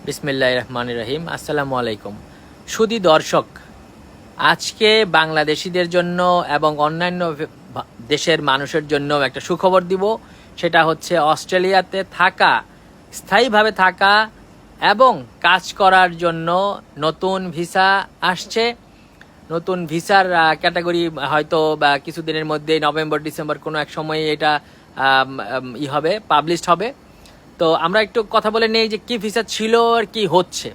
বিসমিল্লাহির রহমানির রহিম। আসসালামু আলাইকুম সুধী দর্শক, আজকে বাংলাদেশিদের জন্য এবং অন্যান্য দেশের মানুষের জন্য একটা সুখবর দিব। সেটা হচ্ছে অস্ট্রেলিয়াতে থাকা, স্থায়ীভাবে থাকা এবং কাজ করার জন্য নতুন ভিসা আসছে। নতুন ভিসার ক্যাটাগরি হয়তো বা কিছুদিনের মধ্যে নভেম্বর ডিসেম্বর কোনো এক সময়ে এটা হবে, পাবলিশড হবে। তো আমরা একটু কথা বলে নেই যে কি ভিসা ছিল আর কি হচ্ছে।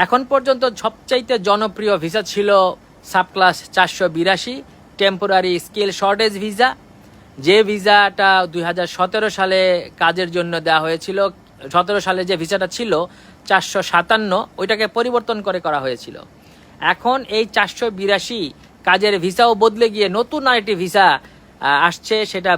এখন পর্যন্ত সবচাইতে জনপ্রিয় ভিসা ছিল subclass 482 temporary skill shortage visa. যে ভিসাটা 2017 সালে কাজের জন্য দেওয়া হয়েছিল। 17 সালে যে ভিসাটা ছিল 457, ওইটাকে পরিবর্তন করা হয়েছিল। এখন এই 482 কাজের ভিসাও বদলে গিয়ে নতুন আরেকটি ভিসা আসছে। সেটা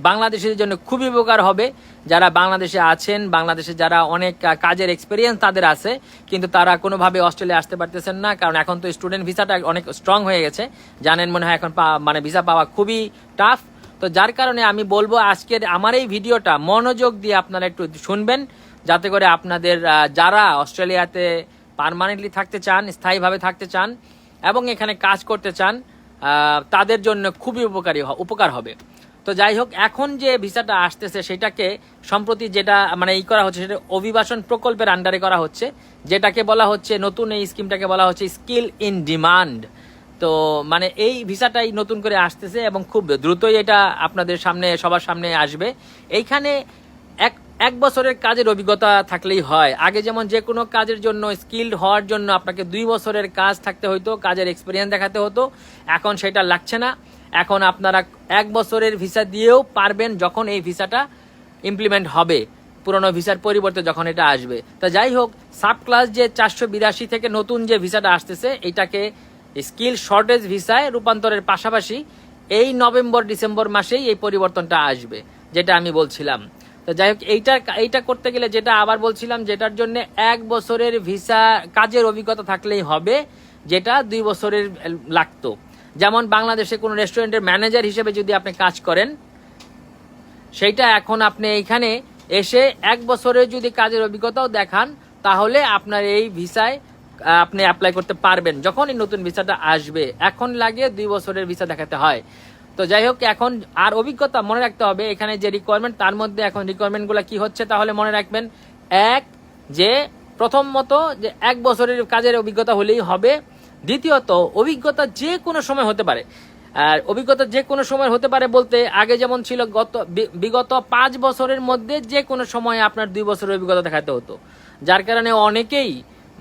বাংলাদেশের জন্য খুবই উপকার হবে। যারা বাংলাদেশে আছেন, বাংলাদেশে যারা অনেক কাজের এক্সপিরিয়েন্স তাদের আছে, কিন্তু তারা কোনোভাবে অস্ট্রেলিয়া আসতে পারতেছেন না, কারণ এখন তো স্টুডেন্ট ভিসাটা অনেক স্ট্রং হয়ে গেছে। জানেন মনে হয় এখন মানে ভিসা পাওয়া খুবই টাফ। তো যার কারণে আমি বলবো আজকের আমার এই ভিডিওটা মনোযোগ দিয়ে আপনারা একটু শুনবেন, যাতে করে আপনাদের যারা অস্ট্রেলিয়াতে পার্মানেন্টলি থাকতে চান, স্থায়ীভাবে থাকতে চান এবং এখানে কাজ করতে চান, তাদের জন্য খুবই উপকার হবে। তো যাই হোক, এখন যে ভিসাটা আসতেছে সেটাকে সম্প্রতি যেটা মানে করা হচ্ছে সেটা অভিবাসন প্রকল্পের আন্ডারে করা হচ্ছে, যেটাকে বলা হচ্ছে, নতুন এই স্কিমটাকে বলা হচ্ছে স্কিল ইন ডিমান্ড। তো মানে এই ভিসাটাই নতুন করে আসতেছে এবং খুব দ্রুতই এটা আপনাদের সামনে, সবার সামনে আসবে। এইখানে এক বছরের কাজের অভিজ্ঞতা থাকলেই হয়। আগে যেমন যে কোনো কাজের জন্য স্কিল্ড হওয়ার জন্য আপনাকে 2 বছরের কাজ থাকতে হতো, কাজের এক্সপিরিয়েন্স দেখাতে হতো। এখন সেটা লাগছে না। এখন আপনারা 1 বছরের ভিসা দিয়েও পারবেন যখন এই ভিসাটা ইমপ্লিমেন্ট হবে, পুরনো ভিসার পরিবর্তে যখন এটা আসবে। তো যাই হোক, সাব ক্লাস যে 482 থেকে নতুন যে ভিসাটা আসতেছে, এইটাকে স্কিল শর্টেজ ভিসায় রূপান্তরের পাশাপাশি এই নভেম্বর ডিসেম্বর মাসেই এই পরিবর্তনটা আসবে, যেটা আমি বলছিলাম। তো যাই হোক, এইটা করতে গেলে যেটা আবার বলছিলাম, যেটার জন্য 1 বছরের ভিসা কাজের অভিজ্ঞতা থাকলেই হবে, যেটা 2 বছরের লাগতো। যেমন বাংলাদেশে কোনো রেস্টুরেন্টের ম্যানেজার হিসেবে যদি আপনি কাজ করেন, সেইটা এখন আপনি এইখানে এসে 1 বছরের যদি কাজের অভিজ্ঞতাও দেখান, তাহলে আপনার এই ভিসায় আপনি অ্যাপ্লাই করতে পারবেন যখন এই নতুন ভিসাটা আসবে। এখন লাগে 2 বছরের ভিসা দেখাতে হয়। তো যাই হোক, এখন আর অভিজ্ঞতা মনে রাখতে হবে। এখানে যে রিকোয়ারমেন্ট, তার মধ্যে এখন রিকোয়ারমেন্টগুলো কি হচ্ছে তাহলে মনে রাখবেন। এক, যে প্রথমত যে 1 বছরের কাজের অভিজ্ঞতা হলেই হবে। দ্বিতীয়ত, অভিজ্ঞতা যে কোনো সময় হতে পারে। আর অভিজ্ঞতা যে কোনো সময় হতে পারে বলতে, আগে যেমন ছিল বিগত 5 বছরের মধ্যে যে কোনো সময় আপনার 2 বছরের অভিজ্ঞতা দেখাতে হতো। যার কারণে অনেকেই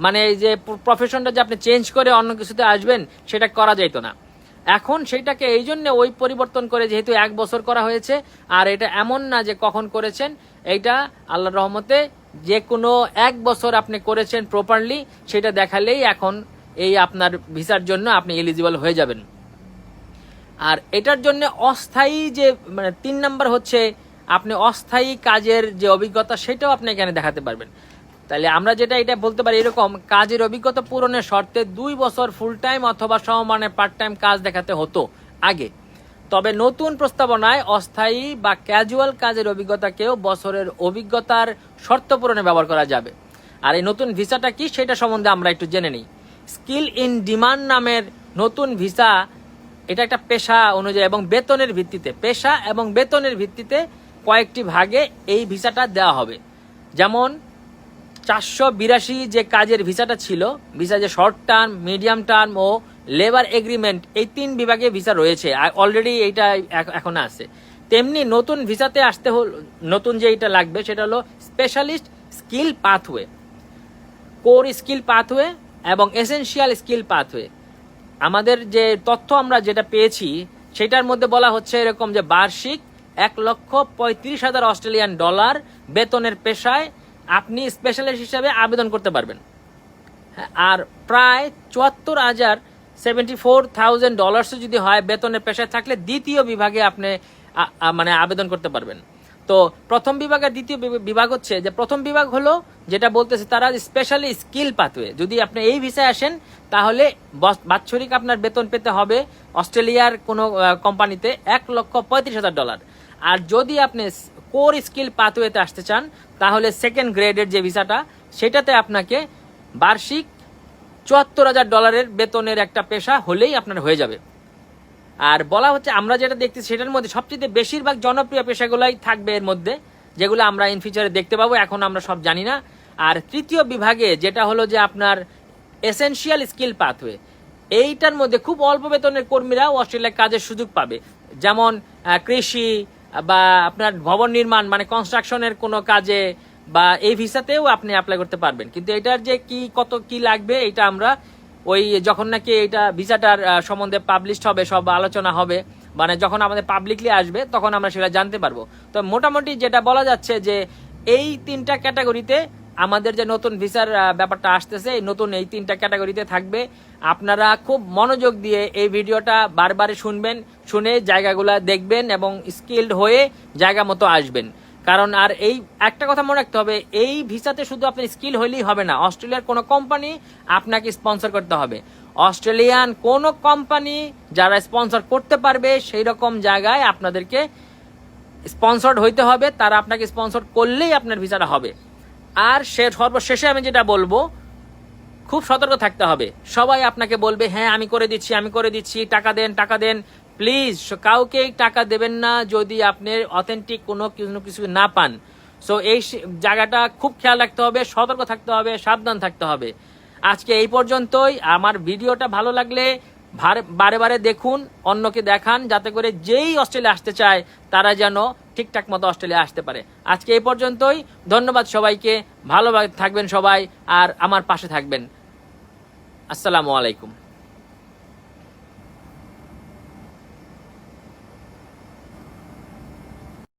মানে এই যে প্রফেশনটা যে আপনি চেঞ্জ করে অন্য কিছুতে আসবেন, সেটা করা যেত না। এখন সেইটাকে এই জন্য ওই পরিবর্তন করে, যেহেতু 1 বছর করা হয়েছে। আর এটা এমন না যে কখন করেছেন, এইটা আল্লাহর রহমতে যে কোনো 1 বছর আপনি করেছেন প্রপারলি, সেটা দেখালেই এখন এই আপনার ভিসার জন্য আপনি এলিজিবল হয়ে যাবেন। আর এটার জন্য অস্থায়ী যে মানে 3 নাম্বার হচ্ছে, আপনি অস্থায়ী কাজের যে অভিজ্ঞতা সেটাও আপনি এখানে দেখাতে পারবেন। তাহলে আমরা এটা বলতে পারি এরকম, কাজের অভিজ্ঞতা পূরণের শর্তে 2 বছর ফুল টাইম অথবা সমমানের পার্ট টাইম কাজ দেখাতে হতো আগে। তবে নতুন প্রস্তাবনায় অস্থায়ী বা ক্যাজুয়াল কাজের অভিজ্ঞতাকেও বছরের অভিজ্ঞতার শর্ত পূরণে ব্যবহার করা যাবে। আর এই নতুন ভিসাটা কি সেটা সম্বন্ধে আমরা একটু জেনে নিই। স্কিল ইন ডিমান্ড নামের নতুন ভিসা, এটা একটা পেশা অনুযায়ী এবং বেতনের ভিত্তিতে, পেশা এবং বেতনের ভিত্তিতে কয়েকটি ভাগে এই ভিসাটা দেওয়া হবে। যেমন 482 যে কাজের ভিসাটা ছিল, ভিসা যে শর্ট টার্ম, মিডিয়াম টার্ম ও লেবার এগ্রিমেন্ট, এই 3 বিভাগে ভিসা রয়েছে, অলরেডি এইটা এখন আছে। তেমনি নতুন ভিসাতে আসতে হল, নতুন যে এইটা লাগবে সেটা হলো specialist skill pathway, core skill pathway এবং এসেনশিয়াল স্কিল পাথওয়ে। আমাদের যে তথ্য আমরা যেটা পেয়েছি সেটার মধ্যে বলা হচ্ছে এরকম যে বার্ষিক $1,35,000 অস্ট্রেলিয়ান ডলার বেতনের পেশায় আপনি স্পেশালিস্ট হিসাবে আবেদন করতে পারবেন। আর প্রায় $74,000 যদি হয় বেতনের পেশায় থাকলে, দ্বিতীয় বিভাগে আপনি মানে আবেদন করতে পারবেন। তো প্রথম বিভাগ আর দ্বিতীয় বিভাগ হচ্ছে, যে প্রথম বিভাগ হলো যেটা বলতেছে তারা স্পেশালি স্কিল পাথওয়ে। যদি আপনি এই ভিসায় আসেন তাহলে বাৎসরিক আপনার বেতন পেতে হবে অস্ট্রেলিয়ার কোনো কোম্পানিতে $1,35,000। আর যদি আপনি কোর স্কিল পাথওয়েতে আসতে চান, তাহলে সেকেন্ড গ্রেডের যে ভিসাটা, সেটাতে আপনাকে বার্ষিক $৭৪,০০০ বেতনের একটা পেশা হলেই আপনার হয়ে যাবে। আর বলা হচ্ছে, আমরা যেটা দেখতেছি সেটার মধ্যে সবচেয়ে বেশিরভাগ জনপ্রিয় পেশাগুলোই থাকবে এর মধ্যে, যেগুলো আমরা ইন ফিউচারে দেখতে পাবো, এখন আমরা সব জানি না। আর তৃতীয় বিভাগে যেটা হলো যে আপনার এসেনশিয়াল স্কিল পাথওয়ে, এইটার মধ্যে খুব অল্প বেতনের কর্মীরাও অস্ট্রেলিয়ায় কাজের সুযোগ পাবে, যেমন কৃষি বা আপনার ভবন নির্মাণ মানে কনস্ট্রাকশনের কোনো কাজে, বা এই ভিসাতেও আপনি অ্যাপ্লাই করতে পারবেন। কিন্তু এটার যে কত কি লাগবে, এটা আমরা ওই যখন নাকি এটা ভিসাটার সম্বন্ধে পাবলিশড হবে, সব আলোচনা হবে, মানে যখন আমাদের পাবলিকলি আসবে তখন আমরা সেটা জানতে পারবো। তো মোটামুটি যেটা বলা যাচ্ছে যে এই 3টা ক্যাটাগরিতে আমাদের যে নতুন ভিসার ব্যাপারটা আসতেছে, এই নতুন এই 3টা ক্যাটাগরিতে থাকবে। আপনারা খুব মনোযোগ দিয়ে এই ভিডিওটা বারবার শুনবেন, শুনে জায়গাগুলো দেখবেন এবং স্কিলড হয়ে জায়গা মতো আসবেন। কারণ আর এই একটা কথা মনে রাখতে হবে, এই ভিসাতে শুধু আপনার স্কিল হইলেই হবে না, অস্ট্রেলিয়ার কোনো কোম্পানি আপনাকে স্পন্সর করতে হবে। অস্ট্রেলিয়ান কোনো কোম্পানি যারা স্পন্সর করতে পারবে সেই রকম জায়গায় আপনাদেরকে স্পন্সর্ড হইতে হবে, তারা আপনাকে স্পন্সর করলেই আপনার ভিসাটা হবে। আর সর্বশেষে আমি যেটা বলবো, খুব সতর্ক থাকতে হবে। সবাই আপনাকে বলবে হ্যাঁ আমি করে দিচ্ছি, টাকা দেন। প্লিজ কাউকেই টাকা দেবেন না যদি আপনি অথেন্টিক কোনো কিছু না পান। সো এই জায়গাটা খুব খেয়াল রাখতে হবে, সতর্ক থাকতে হবে, সাবধান থাকতে হবে। আজকে এই পর্যন্তই। আমার ভিডিওটা ভালো লাগলে বারে বারে দেখুন, অন্যকে দেখান, যাতে করে যেই অস্ট্রেলিয়া আসতে চায় তারা যেন ঠিকঠাক মতো অস্ট্রেলিয়া আসতে পারে। আজকে এই পর্যন্তই। ধন্যবাদ সবাইকে, ভালো থাকবেন সবাই, আর আমার পাশে থাকবেন। আসসালামু আলাইকুম।